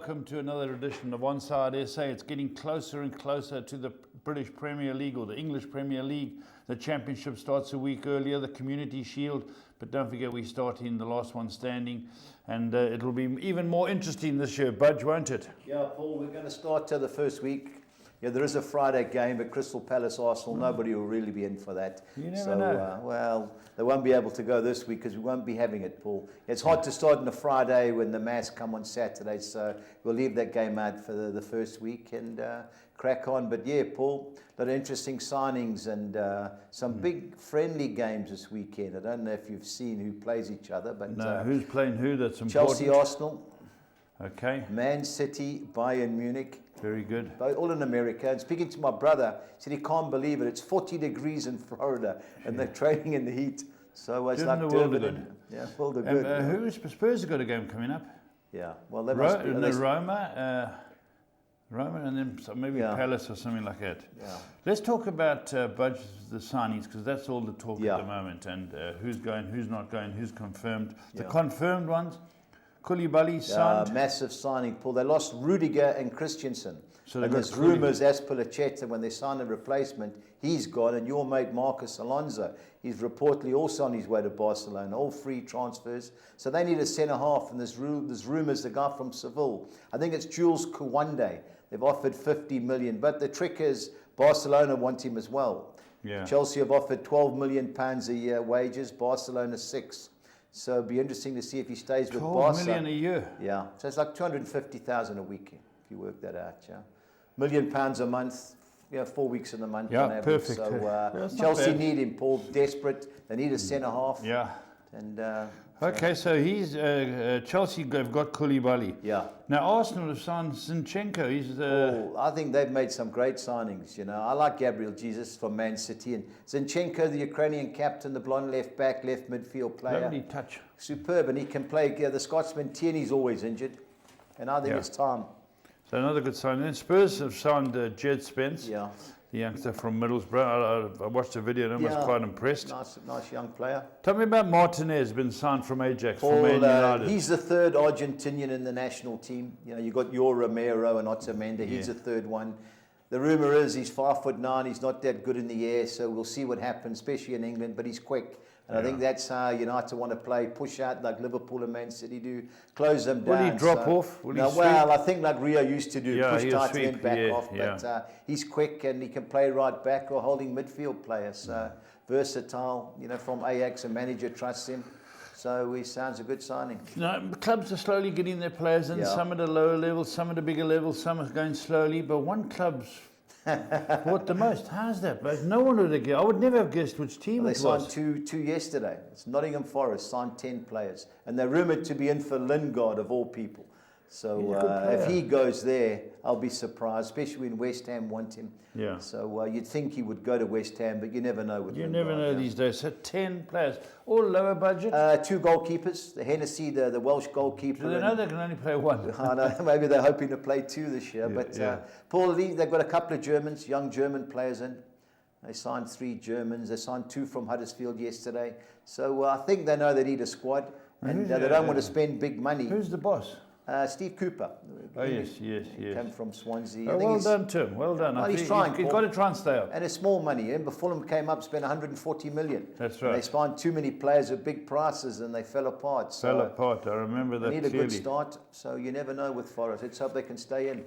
welcome to another edition of OnsideSA. It's getting closer and closer to the British Premier League or the English Premier League. The Championship starts a week earlier, the Community Shield, but don't forget we start in the last one standing, and it'll be even more interesting this year, Budge, won't it? Yeah, Paul, we're going to start the first week. Yeah, there is a Friday game, but Crystal Palace Arsenal, nobody will really be in for that. You never know. Well, they won't be able to go this week because we won't be having it, Paul. It's hard to start on a Friday when the Mass come on Saturday, so we'll leave that game out for the first week and crack on. But yeah, Paul, a lot of interesting signings and some big friendly games this weekend. I don't know if you've seen who plays each other, but no, who's playing who? That's important. Chelsea, Arsenal. Okay. Man City, Bayern Munich. Very good. All in America. And speaking to my brother, he said he can't believe it. It's 40 degrees in Florida, and they're training in the heat. So it's like Durban. Yeah, world of good. Who's Spurs have got a game coming up? Yeah, well, they must be. Roma, and then maybe Palace or something like that. Yeah. Let's talk about Budge, the signings, because that's all the talk at the moment, and who's going, who's not going, who's confirmed. The confirmed ones. Koulibaly signed. Massive signing, Paul. They lost Rudiger and Christensen. So and there's rumours, as Pulachetta, when they signed a replacement, he's gone. And your mate Marcus Alonso, he's reportedly also on his way to Barcelona. All free transfers. So they need a centre-half. And there's rumours, the guy from Seville, I think it's Jules Koundé. They've offered 50 million. But the trick is Barcelona want him as well. Yeah. Chelsea have offered 12 million pounds a year wages. Barcelona 6. So it'll be interesting to see if he stays with Barca. 12 million a year. Yeah, so it's like 250,000 a week if you work that out. Yeah, £1 million a month. 4 weeks in the month. Yeah, on average. perfect. So Chelsea need him, Paul. Desperate. They need a centre half. Yeah. And okay, so he's Chelsea have got Koulibaly. Yeah. Now Arsenal have signed Zinchenko. He's I think they've made some great signings. You know, I like Gabriel Jesus from Man City and Zinchenko, the Ukrainian captain, the blonde left back, left midfield player. lovely touch. Superb, and he can play. The Scotsman Tierney's always injured, and I think it's time. So another good sign. Then Spurs have signed Jed Spence. Yeah. The youngster from Middlesbrough. I watched the video and I was quite impressed. Nice young player. Tell me about Martinez, been signed from Ajax, Paul, from Man United. He's the third Argentinian in the national team. You know, you've got your Romero and Otamendi. He's the third one. The rumour is he's 5'9". He's not that good in the air, so we'll see what happens, especially in England, but he's quick. And I think that's how United want to play, push out like Liverpool and Man City do, close them down. Will he drop off? Will he sweep? Well, I think like Rio used to do, push tight and then back off. Yeah. But he's quick and he can play right back or holding midfield player. So versatile, from Ajax, a manager trusts him. So he sounds a good signing. No, clubs are slowly getting their players in, some at a lower level, some at a bigger level, some are going slowly, but one club's bought the most. How's that? But no one would have guessed. I would never have guessed which team it was. They signed two yesterday. It's Nottingham Forest signed 10 players. And they're rumoured to be in for Lingard, of all people. So if he goes there, I'll be surprised, especially when West Ham want him. Yeah. So you'd think he would go to West Ham, but you never know with You Lingard, never know these days. So 10 players, all lower budget. 2 goalkeepers. The Hennessy, the Welsh goalkeeper. Do they know they can only play one? I know, maybe they're hoping to play 2 this year. Paul, they've got a couple of Germans, young German players in. They signed 3 Germans. They signed 2 from Huddersfield yesterday. So I think they know they need a squad, and they don't want to spend big money. Who's the boss? Steve Cooper. Oh, yes. He came from Swansea. Oh, well done to him. Well done. Well, he's trying. He's got to try and stay up. And it's small money. Remember, Fulham came up, spent 140 million. That's right. And they signed too many players at big prices, and they fell apart. Fell apart. I remember that clearly. They need a good start, so you never know with Forest. Let's hope they can stay in.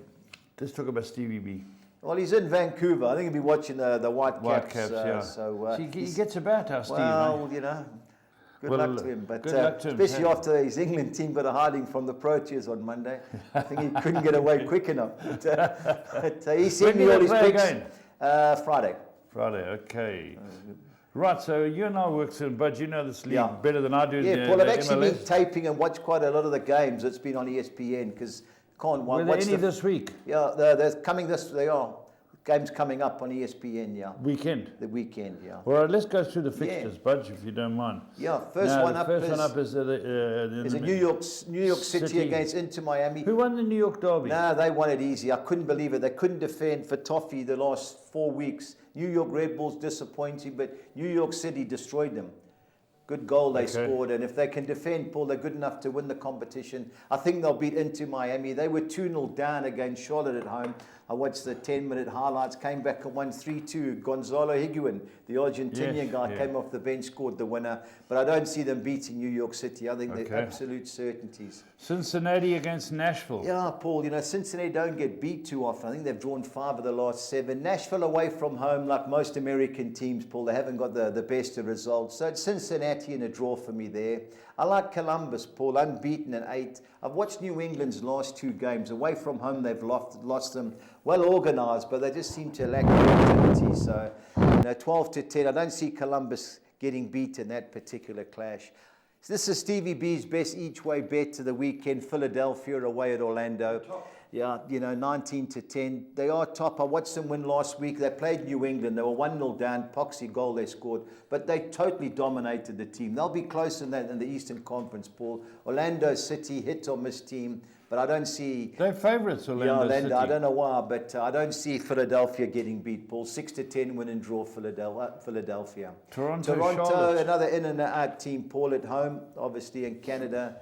Let's talk about Stevie B. Well, he's in Vancouver. I think he'll be watching the White Caps. So he gets about our Steve. Well, good luck to him. But especially after his England team got a hiding from the Proteas on Monday. I think he couldn't get away quick enough. But he sent me all his picks. Friday. Friday, okay. Right, so you and I work in, but you know this league better than I do. Yeah, Paul, I've actually been taping and watched quite a lot of the games that's been on ESPN because can't watch. Were there any this week? Yeah, they're coming they are. Games coming up on ESPN, Weekend? The weekend, All right, let's go through the fixtures, Budge, if you don't mind. Yeah, first one up is New York City against Inter Miami. Who won the New York derby? No, they won it easy. I couldn't believe it. They couldn't defend for Toffee the last 4 weeks. New York Red Bulls disappointing, but New York City destroyed them. Good goal they scored, and if they can defend, Paul, they're good enough to win the competition. I think they'll beat Inter Miami. They were 2-0 down against Charlotte at home. I watched the 10-minute highlights, came back and won 3-2. Gonzalo Higuain, the Argentinian guy, came off the bench, scored the winner. But I don't see them beating New York City. I think they're absolute certainties. Cincinnati against Nashville. Yeah, Paul, you know, Cincinnati don't get beat too often. I think they've drawn 5 of the last 7. Nashville away from home, like most American teams, Paul, they haven't got the best of results. So it's Cincinnati in a draw for me there. I like Columbus, Paul, unbeaten at 8. I've watched New England's last 2 games. Away from home, they've lost them. Well organised, but they just seem to lack creativity. So, 12-10. I don't see Columbus getting beat in that particular clash. So this is Stevie B's best each-way bet to the weekend. Philadelphia away at Orlando. Yeah, 19-10. They are top. I watched them win last week. They played New England. They were 1-0 down. Poxy goal they scored. But they totally dominated the team. They'll be close in the Eastern Conference, Paul. Orlando City, hit or miss team. But I don't see... They're favourites, Orlando City. I don't know why, but I don't see Philadelphia getting beat, Paul. 6-10 win and draw Philadelphia. Toronto, another in and out team, Paul, at home, obviously in Canada.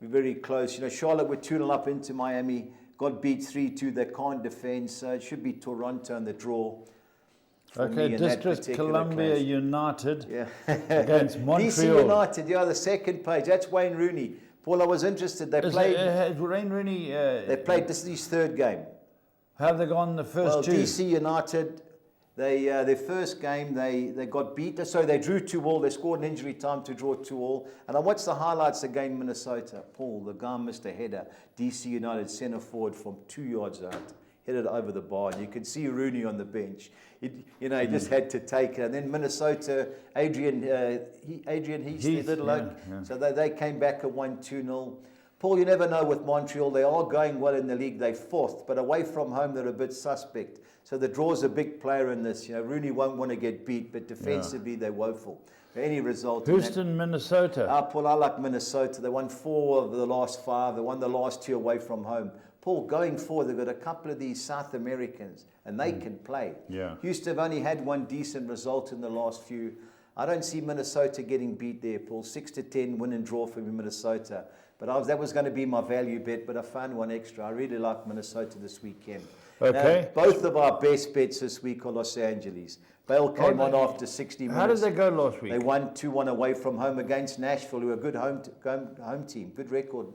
We're very close. Charlotte were 2-0 up into Miami. Got beat 3-2. They can't defend, so it should be Toronto in the draw. Okay, District Columbia clash. United against Montreal. DC United, the second page. That's Wayne Rooney. Paul, I was interested. They played. Wayne Rooney. They played. This is his 3rd game. How have they gone the first 2? DC United. Their first game they got beat. Sorry, they drew 2-2. They scored an injury time to draw 2-2. And I watched the highlights against Minnesota. Paul, the guy missed a header. DC United centre forward from 2 yards out, hit it over the bar. And you could see Rooney on the bench. He just had to take it. And then Minnesota, Adrian Heath, their little bloke. So they came back and won 2-0. Paul, you never know with Montreal. They are going well in the league. They're 4th, but away from home, they're a bit suspect. So the draw's a big player in this. Rooney won't want to get beat, but defensively, they're woeful. Any result. Houston, Minnesota. Paul, I like Minnesota. They won 4 of the last 5. They won the last 2 away from home. Paul, going forward, they've got a couple of these South Americans, and they can play. Houston have only had 1 decent result in the last few. I don't see Minnesota getting beat there, Paul. 6-10 win and draw for Minnesota. But that was going to be my value bet, but I found one extra. I really like Minnesota this weekend. Okay. Now, both of our best bets this week are Los Angeles. Bale came on after 60 minutes. How did they go last week? They won 2-1 away from home against Nashville, who are a good home team, good record.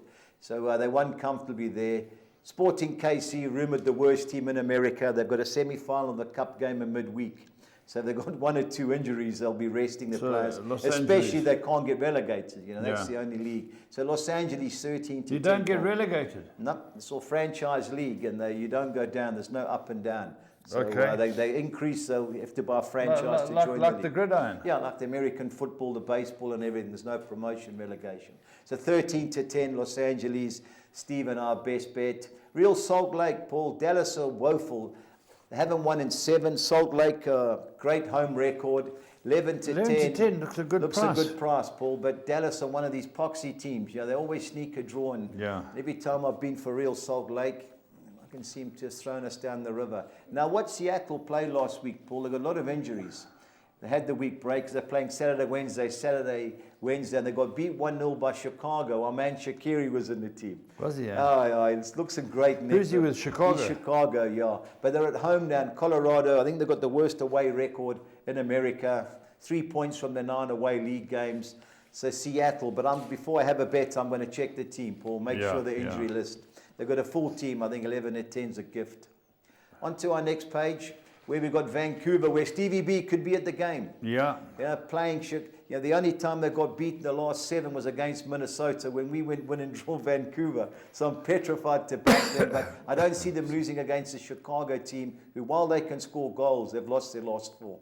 So they won comfortably there. Sporting KC, rumoured the worst team in America. They've got a semi-final of the Cup game in midweek. So if they've got 1 or 2 injuries, they'll be resting the players. Especially they can't get relegated. That's the only league. So Los Angeles 13-10. You don't get relegated? No, it's all franchise league, and you don't go down. There's no up and down. So they increase, so you have to buy a franchise to join like the gridiron? Yeah, like the American football, the baseball and everything. There's no promotion, relegation. So 13-10, Los Angeles. Steve and our best bet. Real Salt Lake, Paul. Dallas are woeful. They haven't won in 7. Salt Lake, great home record. 11-10. 11-10 looks a good price. Looks a good price, Paul. But Dallas are one of these poxy teams. They always sneak a draw. And every time I've been for Real Salt Lake, I can seem to have thrown us down the river. Now, what Seattle played last week, Paul, they got a lot of injuries. They had the week breaks. They're playing Saturday, Wednesday, and they got beat 1-0 by Chicago. Our man Shaqiri was in the team. Was he? It looks a great. Who's he with Chicago? He's Chicago, But they're at home now in Colorado. I think they've got the worst away record in America. 3 points from the 9 away league games. So Seattle. But before I have a bet, I'm going to check the team, Paul. Make sure the injury list. They've got a full team. I think 11-10 is a gift. On to our next page, where we've got Vancouver, where Stevie B could be at the game. Playing. The only time they got beaten the last 7 was against Minnesota when we win and draw Vancouver. So I'm petrified to back them, but I don't see them losing against the Chicago team, who, while they can score goals, they've lost their last 4.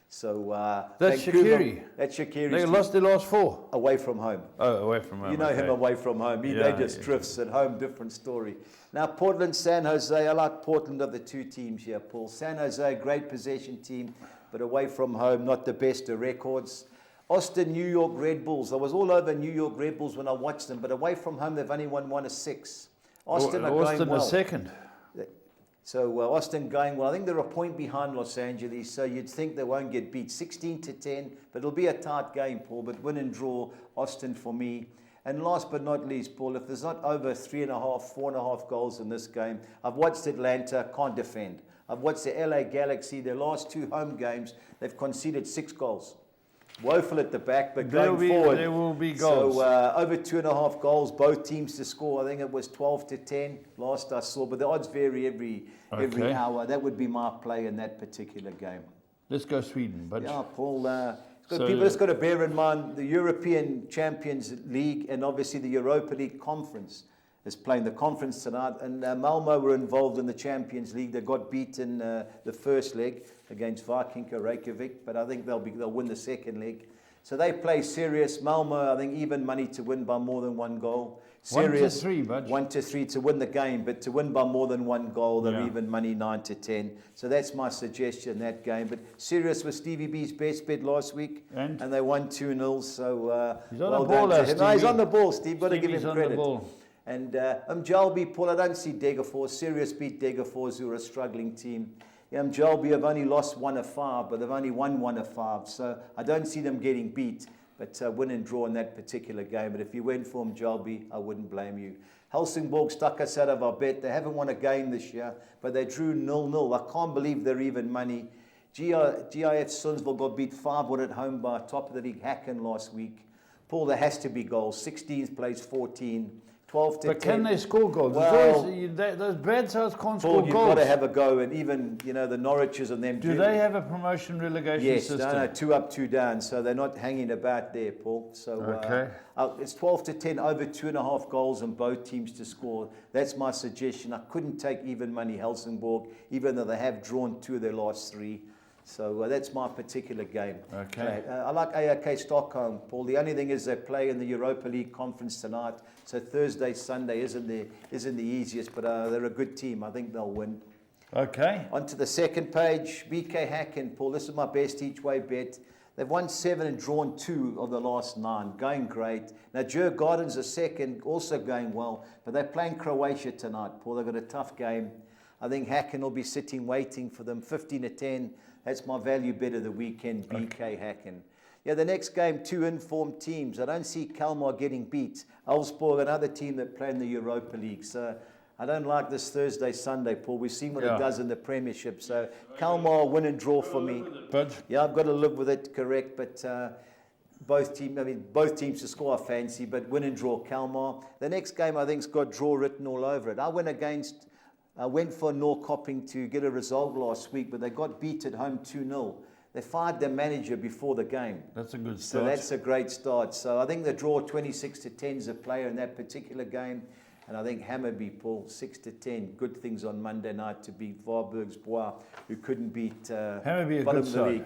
So that's Vancouver, Shaqiri. That's Shaqiri. They lost their last 4 away from home. Oh, away from home. You know him away from home. They just drifts at home. Different story. Now Portland, San Jose. I like Portland of the 2 teams here, Paul. San Jose, great possession team, but away from home, not the best of records. Austin, New York Red Bulls. I was all over New York Red Bulls when I watched them, but away from home, they've only won 1 of 6. Austin are going well. Austin is second. So Austin going well. I think they're a point behind Los Angeles, so you'd think they won't get beat. 16-10, but it'll be a tight game, Paul. But win and draw, Austin for me. And last but not least, Paul, if there's not over 3.5, 4.5 goals in this game, I've watched Atlanta, can't defend. I've watched the LA Galaxy, their last 2 home games, they've conceded 6 goals. Woeful at the back, but going forward, there will be goals. So over 2.5 goals, both teams to score. I think it was 12-10 last I saw, but the odds vary every hour. That would be my play in that particular game. Let's go Sweden. But yeah, Paul. People just got to bear in mind the European Champions League and obviously the Europa League Conference is playing the conference tonight. And Malmo were involved in the Champions League. They got beaten the first leg against Viking Reykjavik, but I think they'll win the second leg. So they play serious. Malmo, I think, even money to win by more than 1 goal. Serious 1-3, Budge. 1-3 to win the game, but to win by more than 1 goal, they're even money 9-10. So that's my suggestion, that game. But serious with Stevie B's best bet last week, and they won 2-0. So he's on the ball, to him. No, he's on the ball, Steve. Got to give him credit. On the ball. And Mjalbi, Paul, I don't see Degerfors. Serious beat Degerfors, who are a struggling team. Mjalbi have only lost 1 of 5, but they've only won 1 of 5. So I don't see them getting beat, but win and draw in that particular game. But if you went for Mjalbi, I wouldn't blame you. Helsingborg stuck us out of our bet. They haven't won a game this year, but they drew 0-0. I can't believe they're even money. GIF Sundsvall got beat 5-1 at home by top of the league Häcken last week. Paul, there has to be goals. 16th plays 14. 12-10. But can they score goals? Well, those bad sides can't score Paul, goals. You've got to have a go, and even the Norwiches and them. Do they have a promotion relegation system? Yes, no, 2 up, 2 down, so they're not hanging about there, Paul. So it's 12-10, over 2.5 goals, and both teams to score. That's my suggestion. I couldn't take even money Helsingborg, even though they have drawn 2 of their last 3. So that's my particular game. Okay. I like AOK Stockholm, Paul. The only thing is they play in the Europa League Conference tonight. So Thursday, Sunday isn't the easiest, but they're a good team. I think they'll win. Okay. On to the second page, BK Häcken, Paul. This is my best each way bet. They've won 7 and drawn 2 of the last 9. Going great. Now, Djurgården's a second, also going well. But they're playing Croatia tonight, Paul. They've got a tough game. I think Häcken will be sitting waiting for them. 15-10. That's my value bet of the weekend, BK Häcken. Yeah, the next game, 2 informed teams. I don't see Kalmar getting beat. Elfsborg, another team that play in the Europa League. So I don't like this Thursday, Sunday, Paul. We've seen what it does in the Premiership. So Kalmar, win and draw for me. Yeah, I've got to live with it, correct. But both teams to score I fancy, but win and draw Kalmar. The next game, I think's got draw written all over it. I went for Norrköping to get a result last week, but they got beat at home 2-0. They fired their manager before the game. That's a good start. So that's a great start. So I think the draw 26-10 is a player in that particular game. And I think Hammarby, Paul, 6-10. Good things on Monday night to beat Varberg's Bois, who couldn't beat Hammarby, bottom of the league.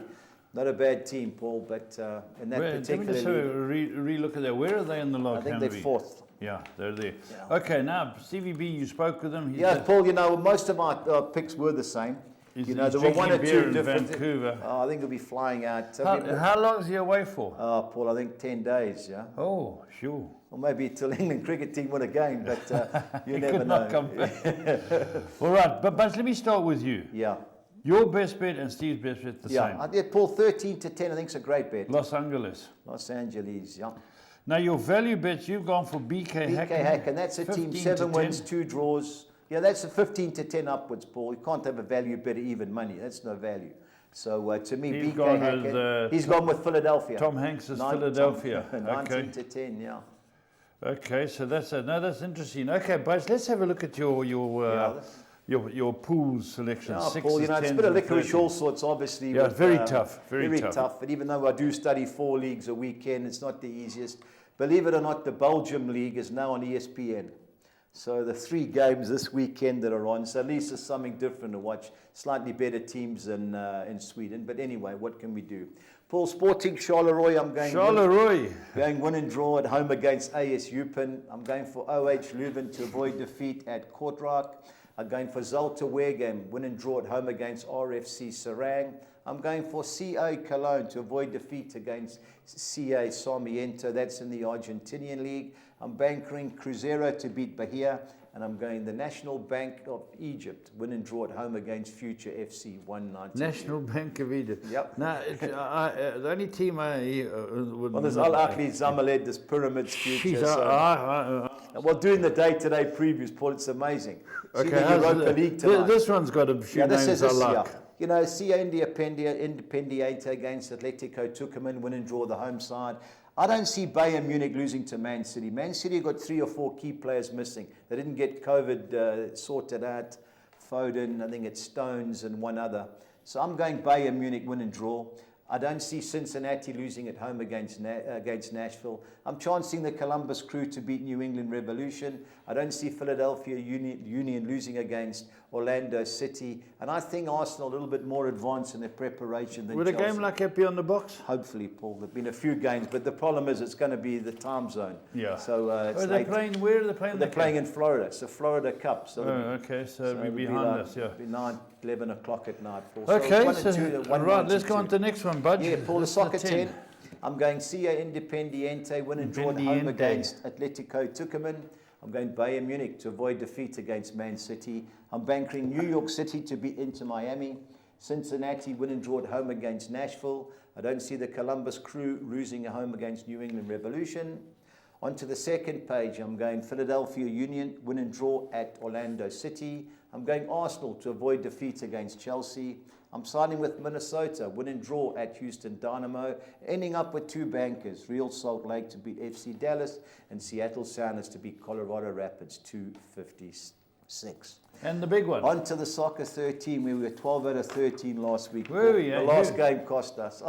Not a bad team, Paul, but in that particular league. Let me just re-look at that. Where are they in the log, I think they're 4th. Yeah, they're there. Yeah. Okay, now, Stevie B, you spoke with him. Paul, most of my picks were the same. He's there were 1 or 2 in different. Vancouver. I think he'll be flying out. How long is he away for? Paul, I think 10 days, yeah. Oh, sure. Or maybe till England cricket team win a game, but you never could know. Not come back. All right, but let me start with you. Yeah. Your best bet and Steve's best bet the same. Yeah, Paul, 13-10, I think it's a great bet. Los Angeles, yeah. Now, your value bets, you've gone for BK Häcken. BK Häcken, that's a team, 7 wins, 2 draws. Yeah, that's a 15-10 upwards, Paul. You can't have a value bet of even money. That's no value. So, to me, He's BK gone Häcken, he's gone with Philadelphia. Tom Hanks is Philadelphia. 19-10, yeah. Okay, so that's interesting. Okay, but let's have a look at your pool selection. Yeah, Paul, it's a bit of licorice all sorts, obviously. Yeah, it's very tough. Very tough. But even though I do study 4 leagues a weekend, it's not the easiest. Believe it or not, the Belgium League is now on ESPN. So the 3 games this weekend that are on, so at least there's something different to watch. Slightly better teams in Sweden. But anyway, what can we do? Paul, Sporting Charleroi, I'm going going win and draw at home against AS Eupen. I'm going for OH Leuven to avoid defeat at Kortrijk. I'm going for Zulte Waregem, win and draw at home against RFC Serang. I'm going for CA Cologne to avoid defeat against CA Sarmiento. That's in the Argentinian League. I'm bankering Cruzeiro to beat Bahia. and I'm going the National Bank of Egypt, win and draw at home against Future FC 192. National Bank of Egypt. Yep. Now, the only team I would... Well, there's Al-Ahli, Zamalek, there's Pyramids, Future. Jeez, Well, doing the day-to-day previews, Paul, it's amazing. See okay, the Europa League tonight. This one's got a few names I like. You know, Cia Independiente against Atletico Tucumán, win and draw the home side. I don't see Bayern Munich losing to Man City. Man City got 3 or 4 key players missing. They didn't get COVID sorted out. Foden, I think it's Stones and one other. So I'm going Bayern Munich win and draw. I don't see Cincinnati losing at home against Nashville. I'm chancing the Columbus Crew to beat New England Revolution. I don't see Philadelphia Union losing against Orlando City. And I think Arsenal a little bit more advanced in their preparation than Would Chelsea. a game like that be on the box? Hopefully, Paul. There have been a few games, but the problem is it's going to be the time zone. Yeah. So it's Are they playing? Where are they playing? They're playing in Florida. It's a Florida Cup. So okay, so it'll be behind us, yeah. It'll be 9, 11 o'clock at night. Paul. Okay, right, let's go on to the next one, bud. Yeah, Paul, the soccer 10. I'm going Cia Independiente, win and draw at home against Atletico Tucumán. I'm going Bayern Munich to avoid defeat against Man City. I'm banking New York City to beat Inter Miami. Cincinnati win and draw at home against Nashville. I don't see the Columbus Crew losing at home against New England Revolution. Onto the second page, I'm going Philadelphia Union, win and draw at Orlando City. I'm going Arsenal to avoid defeat against Chelsea. I'm siding with Minnesota, win and draw at Houston Dynamo, ending up with 2 bankers, Real Salt Lake to beat FC Dallas and Seattle Sounders to beat Colorado Rapids 256. And the big one. On to the soccer 13, we were 12 out of 13 last week. The last game cost us,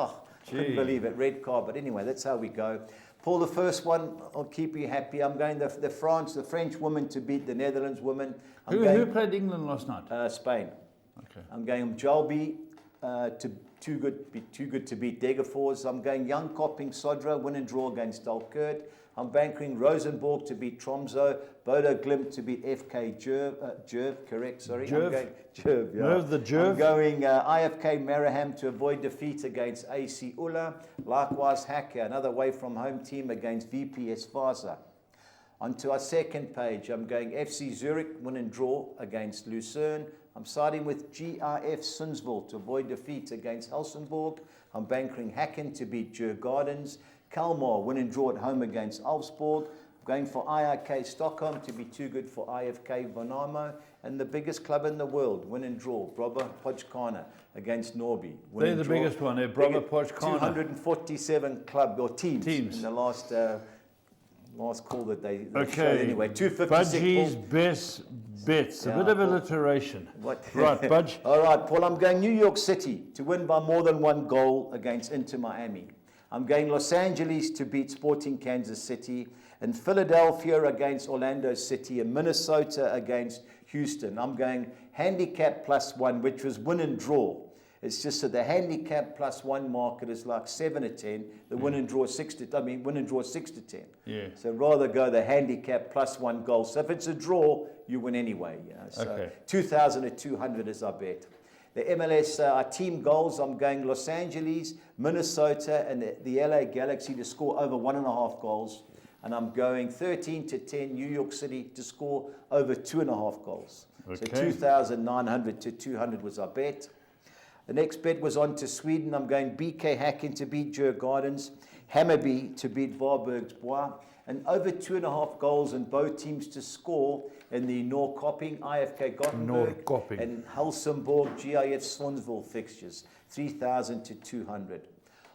couldn't believe it, red card, but anyway, that's how we go. Paul, the first one, I'll keep you happy. I'm going the French woman to beat the Netherlands woman. Who played England last night? Spain. Okay. I'm going Jalby too good to beat Degerfors. I'm going Young Kopping Sodra, win and draw against Dalkurd. I'm banking Rosenborg to beat Tromsø, Bodo Glimt to beat FK Jerv, correct, sorry. Jerv? I'm going Jerv, yeah. Nerve the Jerv. I'm going IFK Maraham to avoid defeat against AC Ulla. Likewise, Hacker, another away from home team against VPS Vasa. Onto our second page, I'm going FC Zurich, win and draw against Lucerne. I'm siding with GIF Sundsvall to avoid defeat against Helsingborg. I'm banking Hacken to beat Djurgardens. Kalmar, win and draw at home against Elfsborg. I'm going for IIK Stockholm to be too good for IFK Vonamo. And the biggest club in the world, win and draw, Brobber Pochkana against Norby. They're the biggest one, they're Brobber Pochkana. 247 club or teams in the last call that they showed anyway. 256. Budgie's best bets. A bit of alliteration. Right, Budge. All right, Paul, I'm going New York City to win by more than 1 goal against Inter Miami. I'm going Los Angeles to beat Sporting Kansas City, and Philadelphia against Orlando City, and Minnesota against Houston. I'm going handicap +1, which was win and draw. It's just that the handicap +1 market is like 7 to 10. The win and draw 6 to 10. Yeah. So rather go the handicap +1 goal. So if it's a draw, you win anyway. You know? So 2,000 to 200 is our bet. The MLS our team goals, I'm going Los Angeles, Minnesota, and the LA Galaxy to score over 1.5 goals. And I'm going 13 to 10 New York City to score over 2.5 goals. So 2,900 to 200 was our bet. The next bet was on to Sweden. I'm going BK Häcken to beat Djurgardens, Hammarby to beat Varbergs Bois, and over 2.5 goals in both teams to score in the Norrköping, IFK Gothenburg, and Helsingborg, GIF Sundsvall fixtures, 3,000 to 200.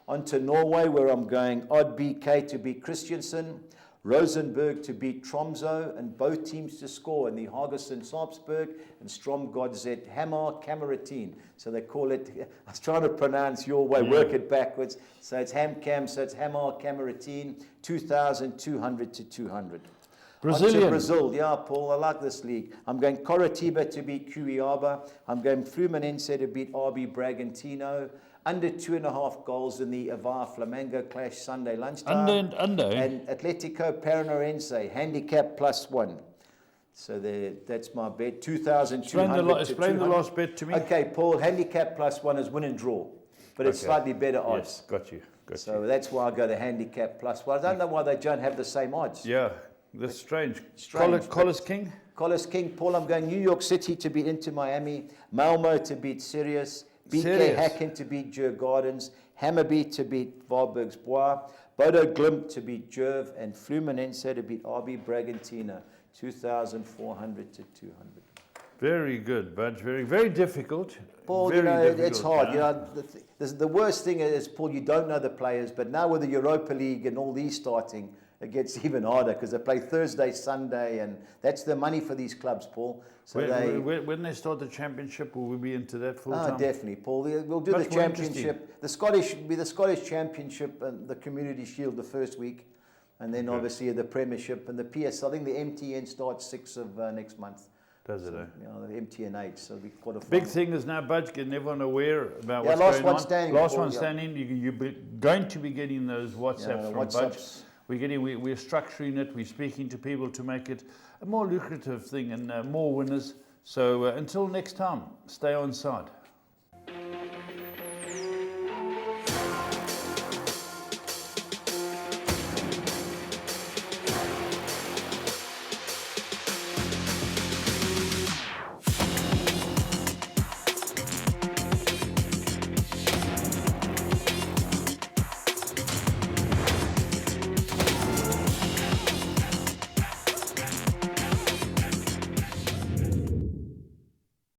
On to Norway, where I'm going Odd BK to beat Kristiansand, Rosenborg to beat Tromsø, and both teams to score in the Haugesund Sarpsborg and Strømsgodset Hamar Kameratin. So they call it, I was trying to pronounce your way, work it backwards. So it's HamCam, so it's Hamar Kameratin, 2,200 to 200. Brazilian. On to Brazil, yeah, Paul, I like this league. I'm going Coritiba to beat Cuiabá. I'm going Fluminense to beat RB Bragantino. Under 2.5 goals in the Avar Flamengo clash Sunday lunchtime. Under. And Atletico Paranaense, handicap +1. So that's my bet, 2,200 Explain the last bet to me. Okay, Paul, handicap +1 is win and draw. But it's slightly better odds. Yes, got you. So that's why I go to handicap +1. I don't know why they don't have the same odds. Yeah, that's strange. Strange, Collis King? Collis King, Paul, I'm going New York City to beat Inter Miami, Malmo to beat Sirius, BK Sirius. Häcken to beat Djur Gardens, Hammarby to beat Varbergs Bois, Bodo Glimt to beat Jerv, and Fluminense to beat RB Bragantino, 2,400 to 200. Very good, Budge. Very, very difficult. Paul, very difficult, it's hard. huh? The worst thing is, Paul, you don't know the players, but now with the Europa League and all these starting, it gets even harder because they play Thursday, Sunday, and that's the money for these clubs, Paul. So when they start the championship, will we be into that full time? Definitely, Paul. We'll do Much the more championship. The Scottish will be the Scottish Championship and the Community Shield the first week, and then obviously the Premiership and the PS. I think the MTN starts 6th of next month. Does it? You know, the MTN 8, so it'll be quite a fun. Big thing is now, Budge, getting everyone aware about Yeah, what's last going one on. standing, Last Paul, one yeah. standing. You're going to be getting those WhatsApps from Budge. WhatsApps. We're structuring it. We're speaking to people to make it a more lucrative thing and more winners. So until next time, stay on side.